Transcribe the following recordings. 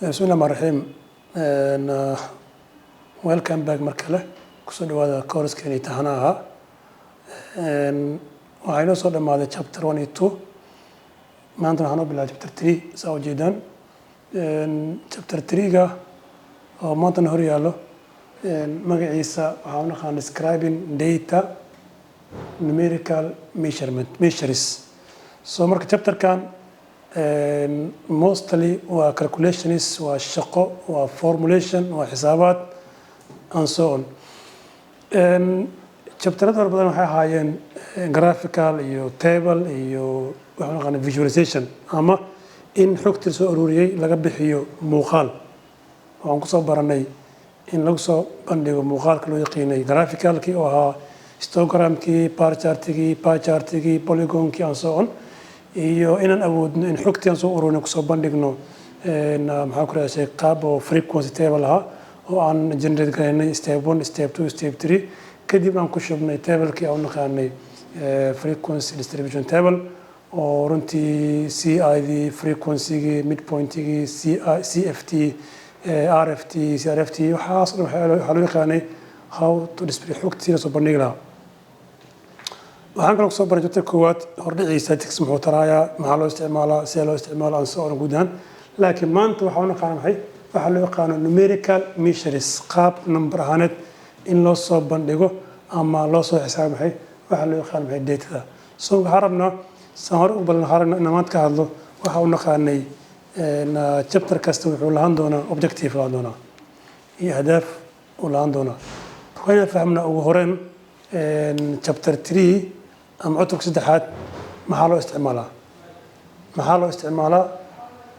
بسم الله الرحمن الرحيم. welcome back markale kusoo dhawaada course-keeni taxanaha waxaynu soo dhamaaday chapter 1 iyo 2 maanta waxaan u bilaabay chapter 3 soo jeedaan chapter 3 ga oo maanta hor yaalo magaciisa waxaa u naqaan describing data numerical measures so marka chapter kan mostly waa calculations waa shaqo waa formulation waa xisaabaad and so on chapterada badan waxay ahaayeen graphical iyo table iyo waxa la yiraahdo visualization ama in xogta soo ururiyay laga bixiyo muuqaal waxaan ku soo baranay in lagu soo bandhigo muuqaalka loo yaqaanay graphicalkii oo ahaa histogramkii bar chartkii pie chartkii polygonkii and so on iyo inaan awoodno in xogtaan soo ururino ku soo bandhigno maxaa ku raasay qaab oo frequency table ah oo aan generate gareynay step 1 step 2 step 3 kadib aan ku shubnay table-kii aan naqaanay frequency distribution table oo runtii CID frequency-gi midpoint-gi CFT RFT CRFT waxaas waxa loo yaqaanay how to display xogtiina soo bandhigi lahaa waxaan kaloo soo baray jabta koowaad hordhiciisa statistics muxuu taraaya maxaa loo isticmaalaa see loo isticmaalaa aan soo oran guudaan laakiin maanta waxaa u naqaan maxay waxaa loo yaqaano numerical measures qaab number ahaaneed in loo soo bandhigo ama loo soo xisaabo maxay waxaa loo yaqaan maxay datada so waxaan rabnaa saan hore u balan haragna inaan maanta ka hadlo waxaa u naqaanay chapter kasta wuxuu lahaan doonaa objective lahaan doonaa iyo ahdaaf uu lahaan doonaa waxayna fahmnaa ugu horeen chapter 3 ama cutubka saddexaad maxaa loo isticmaalaa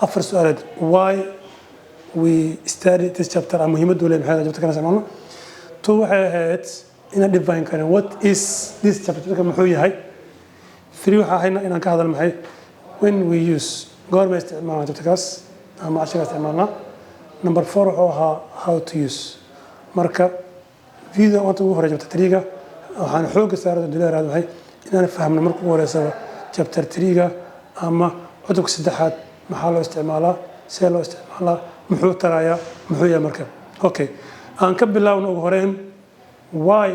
afar su'aalood why we study this chapter ama muhiimaddu leeyahay maxay chapter kana isticmaalno to waxay ahayd inaan define karno what is this chapter muxuu yahay 3 waxa ahayna inaan ka hadalno maxay when we use goorma isticmaalna chapterkaas ama casharka isticmaalna number 4 wuxuu ahaa how to use marka video inta ugu horreeyay chapter 3 ga waxaan xoog saaray duleeraad maxay inaan fahmno markuu horeysaba chapter 3 ga ama cutubka saddexaad maxaa loo isticmaalaa see loo isticmaalaa muxuu tarayaa muxuu yahay marka okay aan ka bilaabno ugu horeen why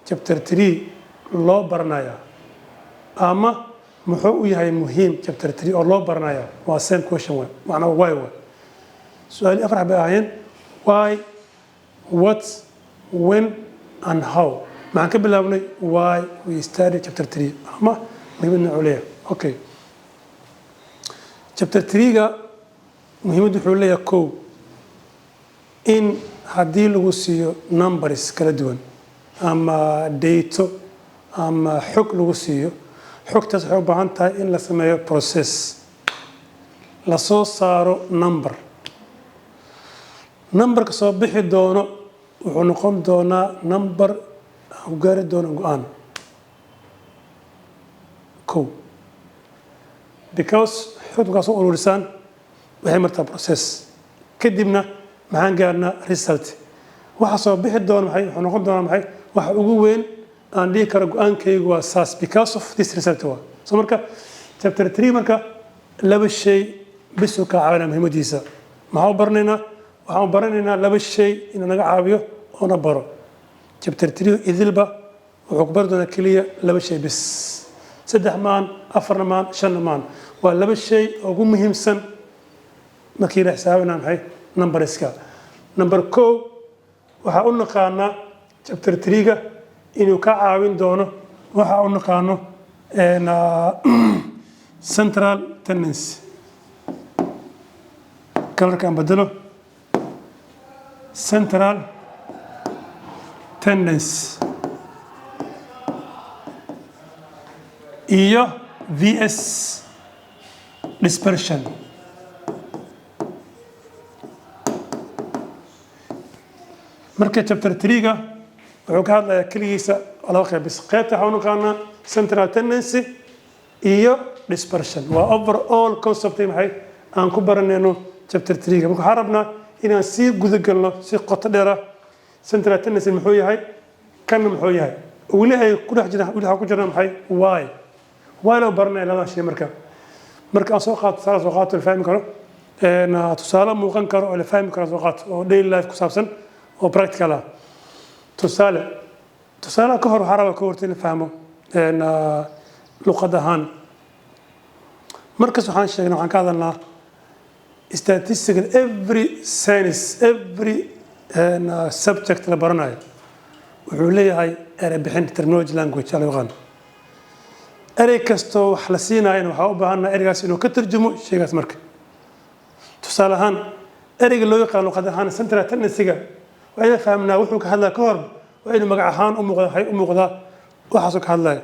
chapter 3 loo baranayaa ama muxuu u yahay muhiim chapter 3 oo loo baranayaa waa same question way macnaheedu why su'aal afar xabay ahaayeen why what when and how maxaan ka bilaabnay why we study chapter 3 ama muhiimadna culeeya okay chapter 3 ga muhiimaddu wuxuu leeyahay kow in haddii lagu siiyo numbers kala duwan ama data ama xog lagu siiyo xogtaas waxay u baahan tahay in la sameeyo process la soo saaro numberka soo bixi doono wuxuu noqon doonaa number aan ku gaari doono go-aan kow because xogtaas oo ururisaan waxay martaa process kadibna maxaan gaarnaa result waxa soo bixi doona maxay wuxuu noqon doonaa maxay waxa ugu weyn aan dhihi karo go-aankaygu waa saas because of this result waa so marka chapter 3 marka laba shay bis uu ka caawinaa muhiimadiisa maxaa u baranaynaa waxaan u baranaynaa laba shay inuu naga caawiyo oo na baro chapter 3 idilba wuxuu ku bari doonaa keliya laba shay bis saddex maan afar maan shan maan waa laba shay ugu muhiimsan markii la xisaabinaa maxay numberska number 1 waxa u naqaanaa chapter 3 ga inuu ka caawin doono waxa u naqaano central tendency kalarkan bedelo central tendency iyo VS dispersion marka chapter 3 ga wuxuu ka hadlayaa kaligiisa laba qayb qaybta waxa uu naqaanaa central tendency iyo dispersion waa overall concept maxay aan ku baranayno chapter 3 ga marka waxaan rabnaa inaan sii guda galno si qoto dheer central tendency muxuu yahay kana muxuu yahay weli ay ku dhex jiraan weli waxa ku jiraan maxay why loo baranaya labada shay marka aan soo qaato fahmi karo tusaale muuqan karo oo la fahmi karo soo qaato oo daily life ku saabsan oo practical ah tusaale ka hor waxaa rabaa ka horta in la fahmo luqad ahaan markas waxaan sheegnay waxaan ka hadalnaa statistical every science every subject la baranayo wuxuu leeyahay erey bixin terminology language ala yaqaan erey kastoo wax la siinaayana waxaa u baahannaha ereygaas inuu ka tarjumo shaygaas marka tusaale ahaan ereyga loo yaqaan luqad ahaan central tendency-ga waa inaan fahamnaa wuxuu ka hadlaa ka hor waa inuu magac ahaan u muuqdaa waxaasoo ka hadlaya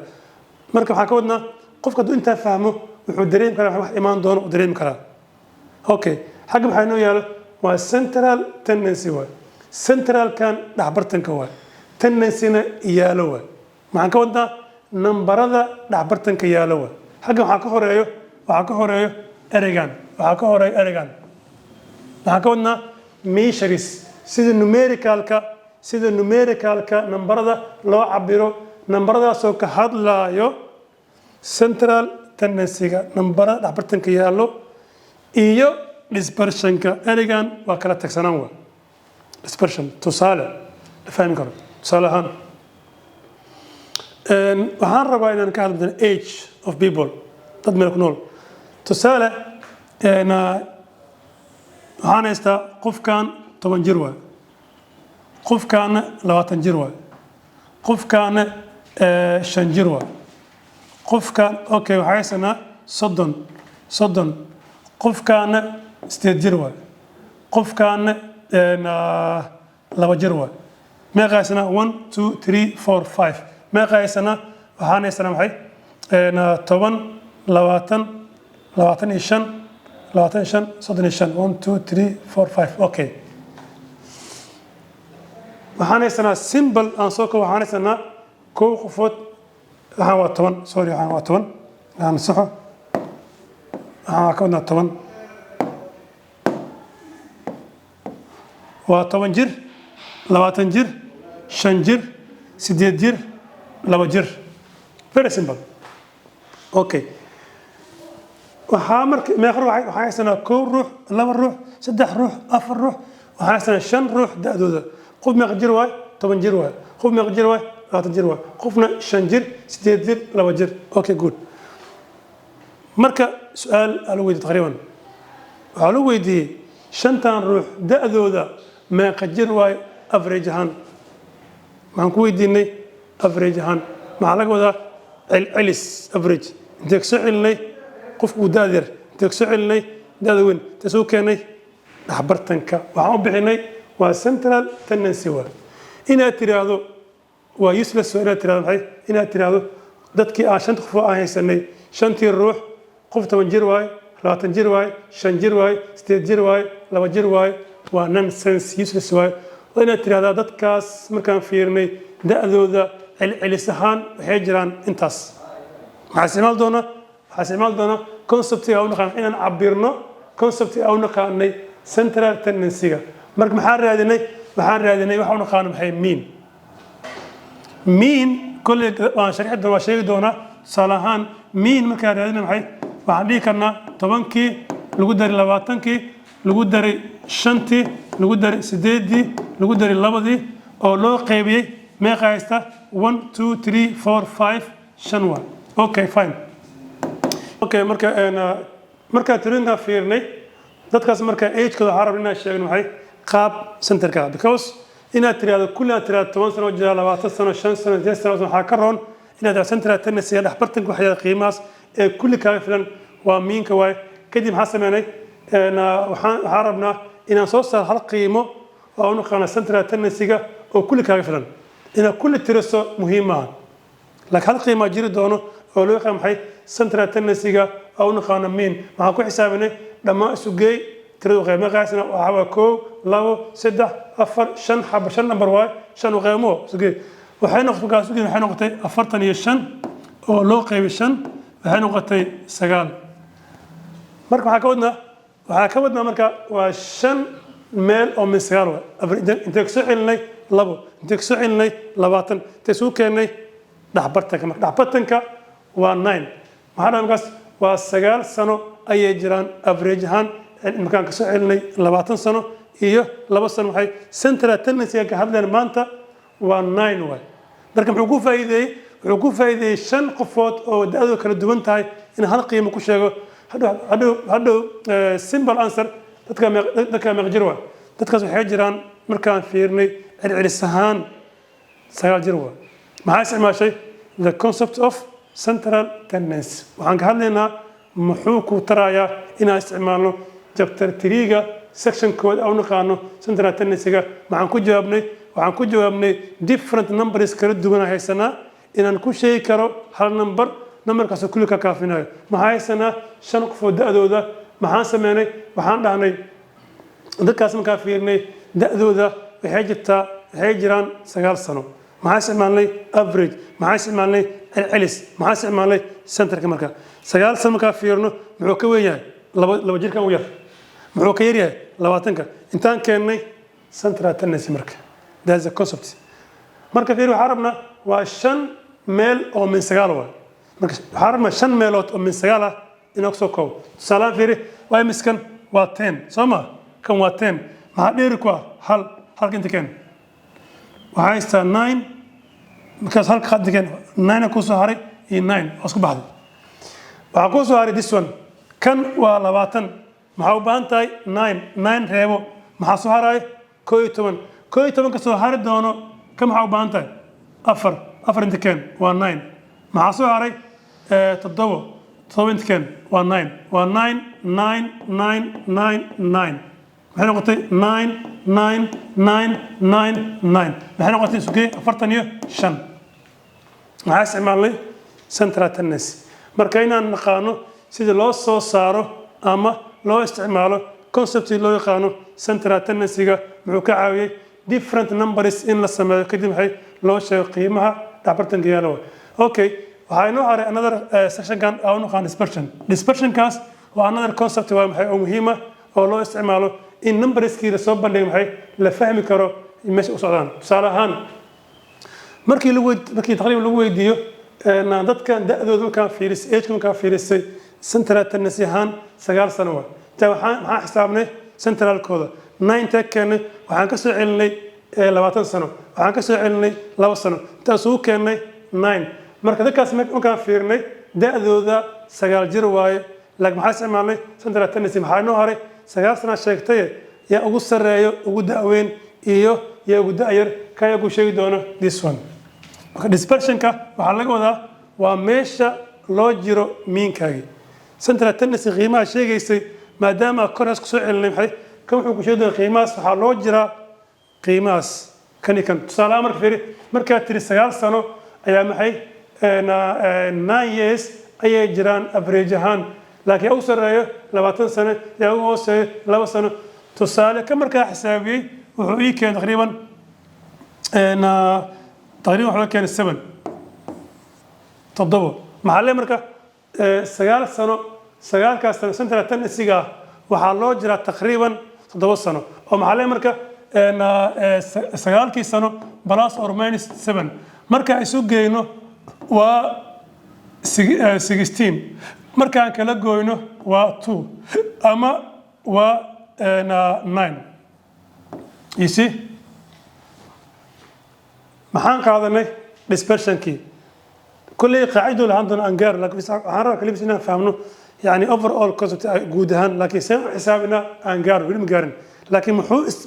marka waxaan ka wadnaa qofka hadduu intaa fahmo wuxuu dareemi karaa wax imaan doono uu dareemi karaa okay xagga maxaa inoo yaalo waa central tendency waay centralkan dhexbartanka waay tendency-na yaalo waay maxaan ka wadnaa nambarada dhexbartanka yaalo waay xagga waxaa ka horeeyo ereygan waxaa ka wadnaa measures sida numericalka nambarada loo cabiro nambaradaasoo ka hadlaayo central tendency-ga nambarada dhexbartanka yaallo iyo dispersionka ereygan waa kala tagsanaan waa dispersion tusaale la fahmi karo tusaale ahaan waxaan rabaa inaan ka hadlo age of people dad meel ku nool tusaale waxaan haystaa qofkan 10 jir waay qofkaana 20 jir waay qofkaana 5 jir waay qofkan okay waxaa haysanaa 30 qofkaana 8 jir waay qofkaana 2 jir waay meeqa haysanaa 1 2 3 4 5 meeqa haysanaa waxaan haysanaa maxay 10 20 25 35 35 1 2 3 4 5 okay waxaan haysanaa symbol aan soo koobo waxaan haysanaa kow qofood waxaan waa 10 sorry waxaan waa 10 aan saxo waxaan ka wadnaa 10 waa 10 jir 20 jir 5 jir 8 jir 2 jir very simple okay waxaa marka meeqar waxaa haysanaa 1 ruux 2 ruux 3 ruux 4 ruux waxaa haysanaa 5 ruux da'dooda qof meeq jir waay 10 jir waay qof meeq jir waay 20 jir waay qofna 5 jir 8 jir 2 jir okay good marka su'aal ala weydiiyay taqriiban waxaa la weydiiyay 5 ruux da'dooda meeq jir waay average ahaan waxaan ku weydiinay average ahaan maxaa laga wadaa celis average intee ka soo celinay qofku da'da yar intee ka soo celinay da'da weyn intee soo keenay dhexbartanka waxaan u bixinay waa central tendency waa inaad tiraahdo waa useless waa inaad tiraahdo maxay inaad tiraahdo dadkii aan 5 qof aan haysanay 5 ruux qof 10 jir waay 20 jir waay 5 jir waay 8 jir waay 2 jir waay waa nonsense useless waay waa inaad tiraahdaa dadkaas markaan fiirnay da'dooda celis ahaan waxay jiraan intaas maxaa isticmaal doona conceptiga u naqaan inaan cabirno conceptiga u naqaanay central tendency-ga marka maxaan raadinay waxa u naqaan maxay mean kulli waan sharxida waa sheegi doonaa tusaale ahaan mean markaan raadinay maxay waxaan dhihi karnaa 10kii lagu daray 20kii lagu daray 5tii lagu daray 8dii lagu daray 2dii oo loo qaybiyay meeqa haysta 1 2 3 4 5 5 waa okay fine okay marka tirinka fiirnay dadkaas marka age-kooda waxaan rabnaa inaan sheegno maxay qaab centerka because inaad tiraahdo kulli aad tiraahdo 10 sano jira 20 sano 5 sano 10 sano waxaa ka roon inaad central tendency dhexbartanka waxyaada qiimaas ee kulli kaaga filan waa miinka waay kadib maxaa sameynay waxaan rabnaa inaan soo saar hal qiimo oo u naqaana central tendency-ga oo kulli kaaga filan inaad kulli tiriso muhiim maaha laakiin hal qiimaa jiri doono oo loo yaqaan maxay central tendency-ga oo u naqaana mean waxaan ku xisaabinay dhammaan isu geey tirada qiimo qaasna waxa waa 1 2 3 4 5 xaba 5 number waay 5 qiimo isu geey waxay noqotay 45 oo loo qaybay 5 waxay noqotay 9 marka waxaa ka wadnaa marka waa 5 meel oo min 9 waay intee ka soo celinay 2 intee ka soo celinay 20 intee soo keenay dhexbartanka waa 9 maxaa markaas waa 9 sano ayay jiraan average ahaan markaan kasoo celinay 20 sano iyo 2 sano waxay central tendency ka hadleen maanta waa 9 way marka wuxuu ku faa'iideeyay 5 qofood oo da'doodu kala duwan tahay in hal qiimo ku sheego hadhow simple answer dadka maqjir waa dadkaas waxay jiraan markaan fiirnay celcelis ahaan 9 jir waa maxaa isticmaashay the concept of central tendency waxaan ka hadlaynaa muxuu ku tarayaa inaan isticmaalno chapter 3ga section code oo naqaano central tendency-ga waxaan ku jawaabnay different numbers kala duwan haysanaa inaan ku sheegi karo hal numberkaas kulli ka kaafinayo maxaa haysanaa 5 qof oo da'dooda maxaan sameynay waxaan dhahnay dadkaas markaan fiirnay da'dooda waxay jiraan 9 sano maxaa isticmaalnay average maxaa isticmaalnay celcelis maxaa isticmaalnay centerka marka 9 sano markaan fiirno muxuu ka weyn yahay laba jirkan u yar muxuu ka yar yahay 20ka intaan keennay central tendency marka that's the concept marka fiir waxaan rabnaa waa 5 meel oo min 9 waa marka waxaan rabnaa 5 meelood oo min 9 ah inoo soo koobo tusaale fiiri waa miskan waa 10 soo ma kan waa 10 maxaa dheeri ku ah halka inta keen waxaa haystaa 9 markaas halka qad keen 9 ku soo haray iyo 9 oo isku baxday waxaa ku soo haray this one kan waa 20 maxaa u baahan tahay 9 reebo maxaa soo haray 11 ka soo hari doono kan maxaa u baahan tahay 4 inta keen waa 9 maxaa soo haray 7 inta keen waa 9 waa 9 maxay noqotay 9 maxay noqotay sugee 45 maxaa isticmaalnay central tendency marka inaan naqaano sida loo soo saaro ama loo isticmaalo conceptii loo yaqaano central tendency-ga muxuu ka caawiyey different numbers in la sameeyo kadib waxay loo sheego qiimaha dhexbartanka yaala okay waxaa inoo haray another sectionkan aan u naqaan dispersionkaas waa another concept waa maxay oo muhiim ah oo loo isticmaalo in numberskii la soo bandhigay maxay la fahmi karo meesha u socdaan tusaale ahaan markii taqriiban lagu weydiiyo dadkan da'dooda markaan fiirisay age markaan fiirisay central tendency ahaan 9 sano waa maxaa xisaabnay centralkooda 9 tag keennay waxaan ka soo celinay 20 sano waxaan ka soo celinay 2 sano intaas uu keennay 9 marka dadkaas markaan fiirnay da'dooda 9 jir waaye laakiin maxaa isticmaalnay central tendency maxaa inoo haray 9 sano sheegtay yaa ugu sarreeyo ugu da'weyn iyo yaa ugu da'yar kaya ugu sheegi doono this one marka dispersionka waxaa laga wadaa waa meesha loo jiro miinkaagii central tendency qiimaha sheegaysay maadaama koraas ku soo celinay maxay kan wuxuu ku sheegi doonaa qiimahaas waxaa loo jiraa qiimahaas kan tusaale marka fiiri markaa tiri 9 sano ayaa maxay 9 years ayay jiraan average ahaan laakiin ugu sarreeyo 20 sano yaa ugu hooseeyo 2 sano tusaale ka markaa xisaabiyey wuxuu ii keenay taqriiban wuxuu keenay 7 maxaa le marka 9 sano 9kaas sano central tendency-ga waxaa loo jiraa taqriiban 7 sano oo maxaa le marka 9kii sano plus or minus 7 marka isu geyno waa 16 markaan kala gooyno waa 2 ama waa 9 you see maxaan qaadanay dispersionkii كل قاعدة لهندن أنجار لكن بس عارف كلمة إنها فهمنا يعني overall concept جودهان لكن سامع حسابنا أنجار ولا مقارن لكن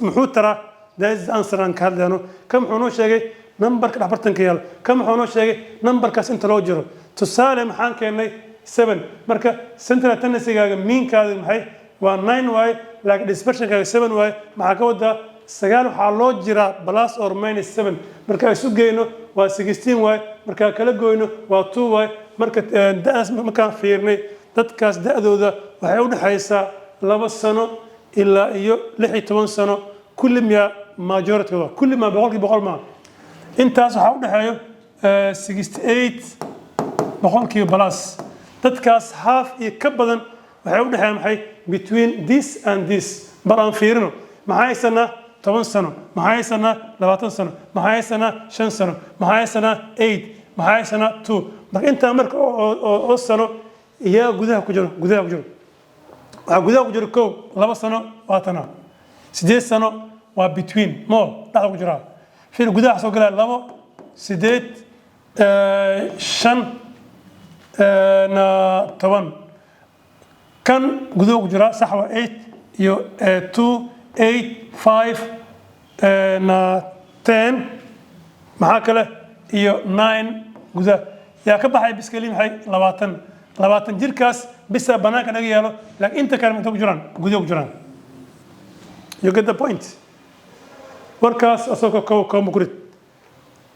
محو ترى ده answer عن كهذا إنه كم حنو شيء number كده برتن كيال كم حنو شيء number كاس أنت لوجره تسالم حان كأنه 7 مركا central tendency كذا مين كذا محي و 9 واي لكن dispersion كذا 7 واي مع كودا سجال حالات جرا plus or minus 7 مركا يسوق جينه و 16 واي marka kala gooyno waa 2 way marka daas markaan fiirnay dadkaas da'dooda waxay u dhaxaysaa 2 sano ilaa iyo 16 sano kulli miya majority kulli ma boqolkiiba ma intaas waxa u dhaxeeyo 68 boqolkiiba plus dadkaas half iyo ka badan waxay u dhaxayaan maxay between this and this baran fiirino maxay sanaa 10 sano maxay sanaa 20 sano maxay sanaa 5 sano maxay sanaa 8 maxay sanaa 2 marka inta marka oo sano iyo gudaha ku jiro waxaa gudaha ku jira kow 2 sano waa tana 8 sano waa between more dhaxal ku jira fiir gudaha soo galay 2 8 5 na 10 kan gudaha ku jira sax waa 8 iyo 2 8 5 na 10 maxaa kale iyo 9 gudaha yaa ka baxay biskali maxay 20 jirkaas bisa banaanka naga yaalo laakiin inta kale inta ku jiraan gudaha ku jiraan you get the point warkaas asoo ka muqrid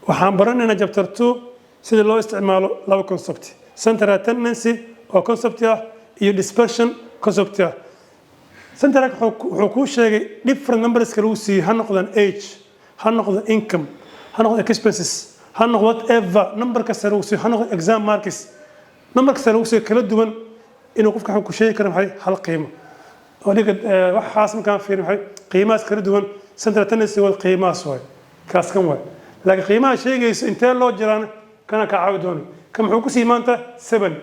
waxaan baranaynaa chapter 2 sida loo isticmaalo laba concept central tendency oo concept ah iyo dispersion concept ah central wuxuu ku sheegay different numbers kala uu si ha noqdaan age ha noqdo income ha noqdo expenses ha noqdo whatever number ka sare uu si ha noqdo exam marks number ka sare uu si kala duwan inuu qofka ku sheegi karo maxay hal qiimo oo dhiga waxaas markaan fiirin maxay qiimaas kala duwan central tendency wal qiimaas way kaas kan way laakiin qiimaha sheegayso intee loo jiraan kana ka caawi doon kan wuxuu ku sii maanta 7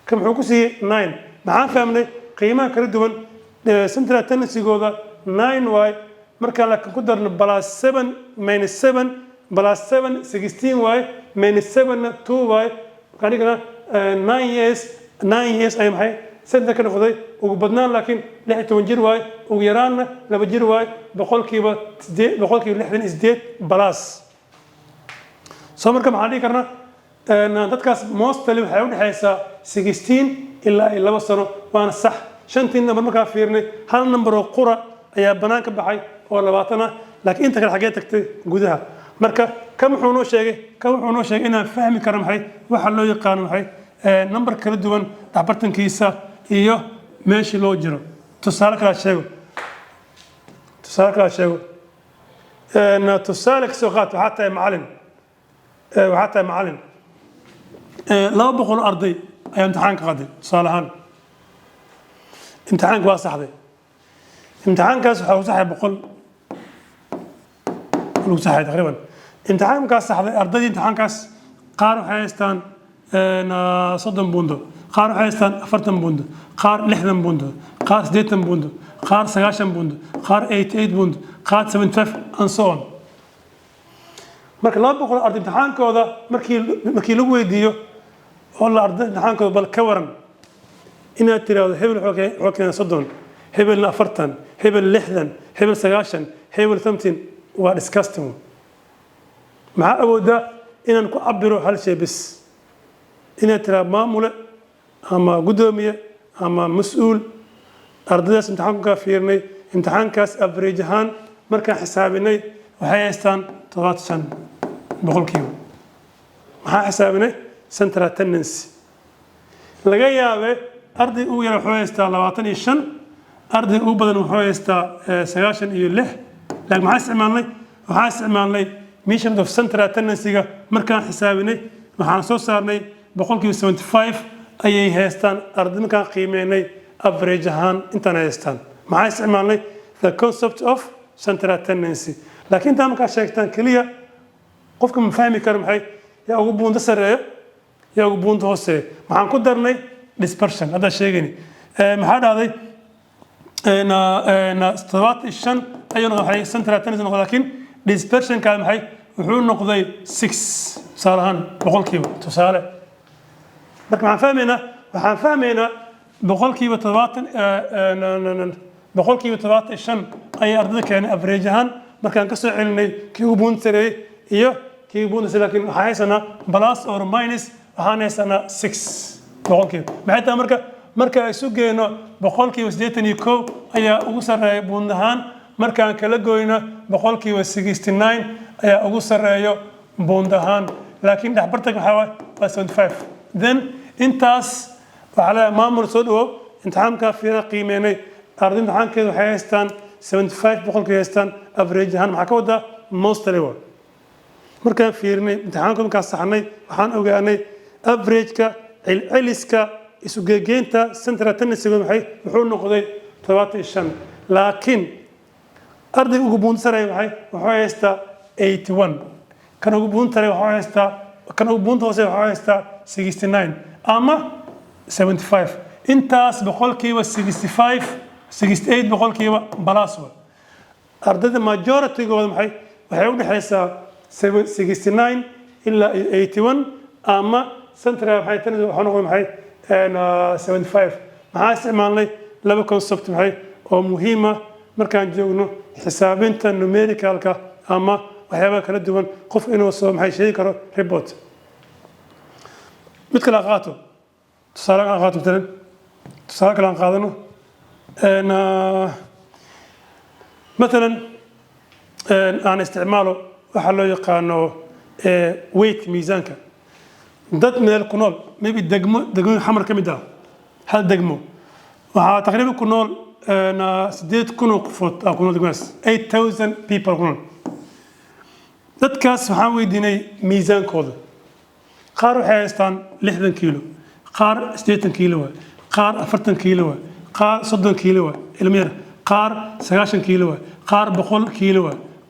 kan wuxuu ku sii 9 maxaan fahmnay qiimaha kala duwan central tendency gooda 9 way marka la ku darno plus 7 minus 7 plus 7 16 way minus 7 2 way kanigana 9 years ay maxay sadda ka noqday ugu badnaan laakiin 16 jir way ugu yaraana 2 jir way boqolkiiba 68 plus soo marka maxaan dhigi karnaa dadkaas mostly waxay u dhaxaysaa 16 ilaa 2 sano waana sax shantii number markaa fiirnay hal number oo qura ayaa banaan ka baxay oo 20 ah laakiin inta kale xagee tagtay gudaha marka kan wuxuu noo sheegay inaan fahmi karo maxay waxa loo yaqaan maxay number kala duwan dhabartankiisa iyo meeshii loo jiro tusaale kala sheego tusaale kasoo qaat waxaa tahay macalin 200 arday ayaa imtixaan ka qaaday tusaale ahaan imtixaanka waa saxday imtixaankaas waxaa u saxay 100 lagu saxay taqriiban imtixaankaas saxday ardaydii imtixaankaas qaar waxay haystaan 30 buundo qaar waxay haystaan 40 buundo qaar 60 buundo qaar 80 buundo qaar 90 buundo qaar 88 buundo qaar 75 and so on marka 200 arday imtixaankooda markii lagu weydiiyo oo la arday imtixaankooda bal ka waran inaad tiraahdo hebel wuxuu keenay 30 hebelna 40 hebel 60 hebel 90 hebel 80 waa disgusting maxaa awoodaa inaan ku cabiro hal shay bis inaad tiraahdo maamule ama gudoomiye ama mas'uul ardaydaas imtixaanka fiirnay imtixaankaas average ahaan markaan xisaabinay waxay haystaan 75 boqolkiiba maxaa xisaabinay central tendency laga yaabee arday ugu yar wuxuu haystaa 25 arday ugu badan wuxuu haystaa 96 laakiin maxaa isticmaalnay measurement of central tendency-ga markaan xisaabinay waxaan soo saarnay boqolkiiba 75 ayay haystaan arday markaan qiimeynay average ahaan intaan haystaan maxaa isticmaalnay the concept of central tendency laakiin intaan markaa sheegtaan keliya qofka ma fahmi karo maxay yaa ugu buunta sareeyo yaa ugu buunta hooseeyo maxaan ku darnay dispersion hadda sheegayni maxaa dhahday 75 ayuu noqday central tendency noqday laakiin dispersion ka maxay wuxuu noqday 6 tusaale ahaan boqolkiiba tusaale marka waxaan fahmaynaa boqolkiiba 75 ayay ardayda keenay average ahaan markaan ka soo celinay kii ugu buunta sareeyay iyo kii ugu buunta laakiin waxaan haysanaa plus or minus waxaan haysanaa 6 boqolkiiba maxay tahay marka ay isu geeno boqolkiiba 81 ayaa ugu sareeya buund ahaan markaan kala goyno boqolkiiba 69 ayaa ugu sareeyo buund ahaan laakiin dhaxbartanka waxaa waa 75 then intaas waxaa la maamul soo dhawo imtixaanka fiira qiimeynay arday imtixaankeedu waxay haystaan 75 boqolkiiba haystaan average ahaan maxaa ka wadaa mostly waa markaan fiirinay imtixaanka markaan saxnay waxaan ogaanay average-ka celceliska isu geegeynta central tendency-ga wuxuu noqday 75 laakiin arday ugu buunta sareeya wuxuu haystaa 81 kan ugu buunta sareeya wuxuu haystaa kan ugu buunta hoose wuxuu haystaa 69 ama 75 intaas boqolkiiba 65 68 boqolkiiba balaas waa ardayda majority-gooda waxay u dhaxaysaa 69 ilaa 81 ama central waxay tan waxa noqday 75 maxaa isticmaalnay laba concept oo muhiim ah markaan joogno xisaabinta numericalka ama waxyaabo kala duwan qof inuu soo sheegi karo report mid kale qaato tusaale kale aan qaadano مثلا aan isticmaalo waxa loo yaqaano weight miisaanka dad meel ku nool maybe degmo xamar ka mid ah hal degmo waxaa taqriiban ku nool 8,000 qofood ku nool degmadaas 8,000 people ku nool dadkaas waxaan weydiinay miisaankooda qaar waxay haystaan 60 kiilo qaar 80 kiilo qaar 40 kiilo qaar 30 kiilo ilmo yar qaar 90 kiilo qaar 100 kiilo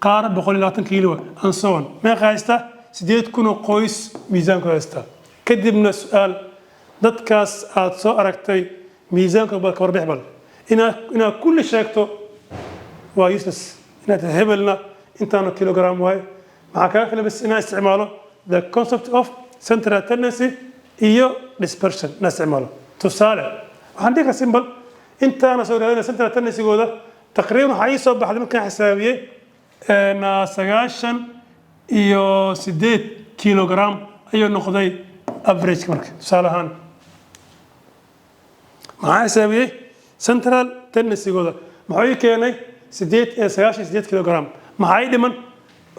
qaar 120 kiilo and so on ma haysta 8,000 qoys miisaanka haysta kadibna su'aal dadkaas aad soo aragtay miisaanka ka warbix bal ina kulli sheegto waa useless ina hebelna intaano kilogram waay maxaa ka kale bas ina isticmaalo the concept of central tendency iyo dispersion na isticmaalo tusaale waxaan dhigaa simple intaana soo raadinay central tendency-gooda taqriiban waxa ay soo baxday markaan xisaabiyay 98 kilogram ayuu noqday average marka tusaale ahaan maxaa xisaabiyay central tendency-gooda maxay keenay 98 kilogram maxay dhiman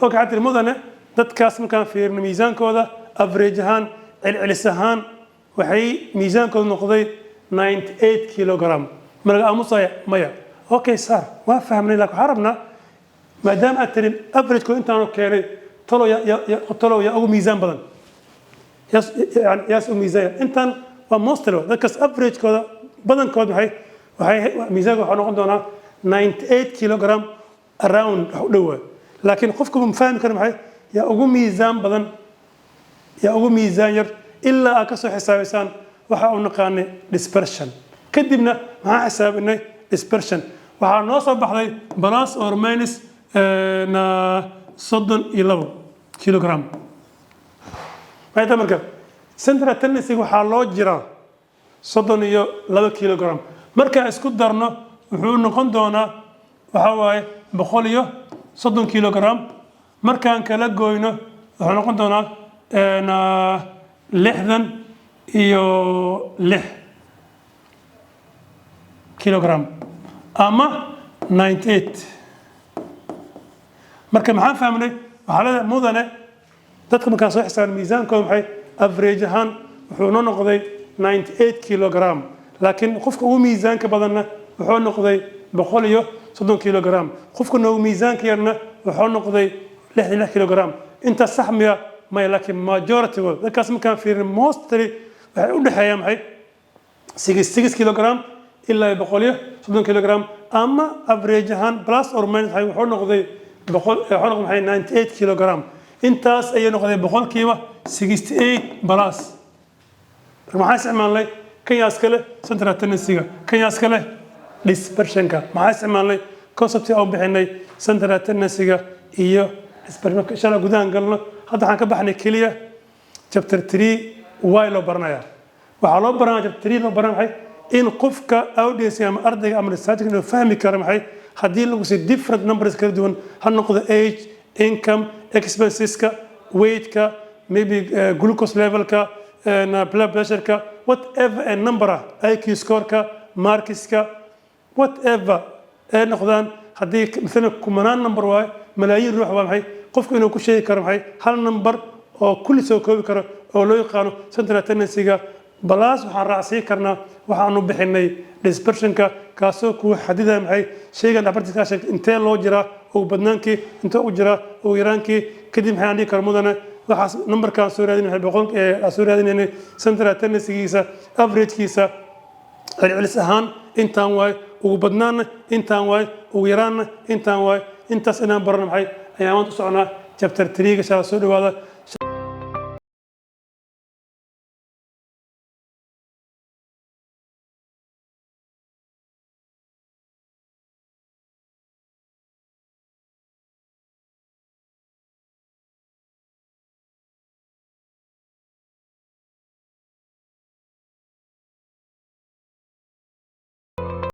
oo ka xatir mudane dadkaas markaan fiirno miisaankooda average ahaan celcelis ahaan waxay miisaankooda noqday 98 kilogram marka amusaya maya okay sir waa fahmnay laakiin xarabna maadaama aad tirin average ko intaanu keenay tolo ya ugu miisaan badan yaas ugu miisaan intaan waa mostly dadkaas average kooda badankooda waxay miisaanka waxaa noqon doonaa 98 kilogram around wax u dhow laakiin qofku ma fahmi karo yaa ugu miisaan badan yaa ugu miisaan yar ilaa aad ka soo xisaabaysaan waxa uu naqaanay dispersion kadibna maxaa xisaabinay dispersion waxaa noo soo baxday plus or minus 32 kilogram maayta marka central tendency waxaa loo jiraa 32 kilogram markaan isku darno wuxuu noqon doonaa waxa waaye 130 kilogram markaan kala gooyno wuxuu noqon doonaa 66 kilogram ama 98 marka maxaan fahmnay waxaa leedahay mudane dadka markaan soo xisaabin miisaankooda average ahaan wuxuu noo noqday 98 kilogram laakiin qofka ugu miisaanka badanna wuxuu noqday 130 kilogram qofka ugu miisaanka yarna wuxuu noqday 66 kilogram inta sax miya may laakiin majority dadkaas markaan fiirin mostly waxay u dhaxeeyaan 66 kilogram ilaa 130 kilogram ama average ahaan plus or minus wuxuu noqday 98 kilogram intaas ayay noqday boqolkiiba 68 plus maxaa isticmaalnay kan yaas kale central tendency-ga kan yaas kale dispersion-ka maxaa isticmaalnay concept aan bixinay central tendency-ga iyo dispersion inshallah gudahan galno hadda waxaan ka baxnay kaliya chapter 3 way loo baranayaa waxaa loo baranaya chapter 3 loo baranaya in qofka audience ama ardayga ama researcher inuu fahmi karo haddii lagu si different numbers kala duwan ha noqdo age income expenses-ka weight-ka maybe glucose level-ka blood pressure-ka whatever a number IQ score-ka marks-ka whatever ay noqdaan haddii مثلا kumanaan number waaye malaayiin ruux waa qofku inuu ku sheegi karo hal number oo kulli soo koobi karo oo loo yaqaano central tendency-ga balaas waxaan raacsiin karnaa waxaanu bixinay dispersion-ka kaasoo ku xadidaya shaygan dhabartiska intee loo jiraa ugu badnaankii intee u jiraa ugu yaraankii kadib maxay aan dhihi karo mudane waxaas numberkaan soo raadinay soo raadinay central tendency-giisa average-kiisa celcelis ahaan intaan waay ugu badnaana intaan waay ugu yaraana intaan waay intaas inaan barano ayaan u soconaa chapter 3 ga soo dhawaada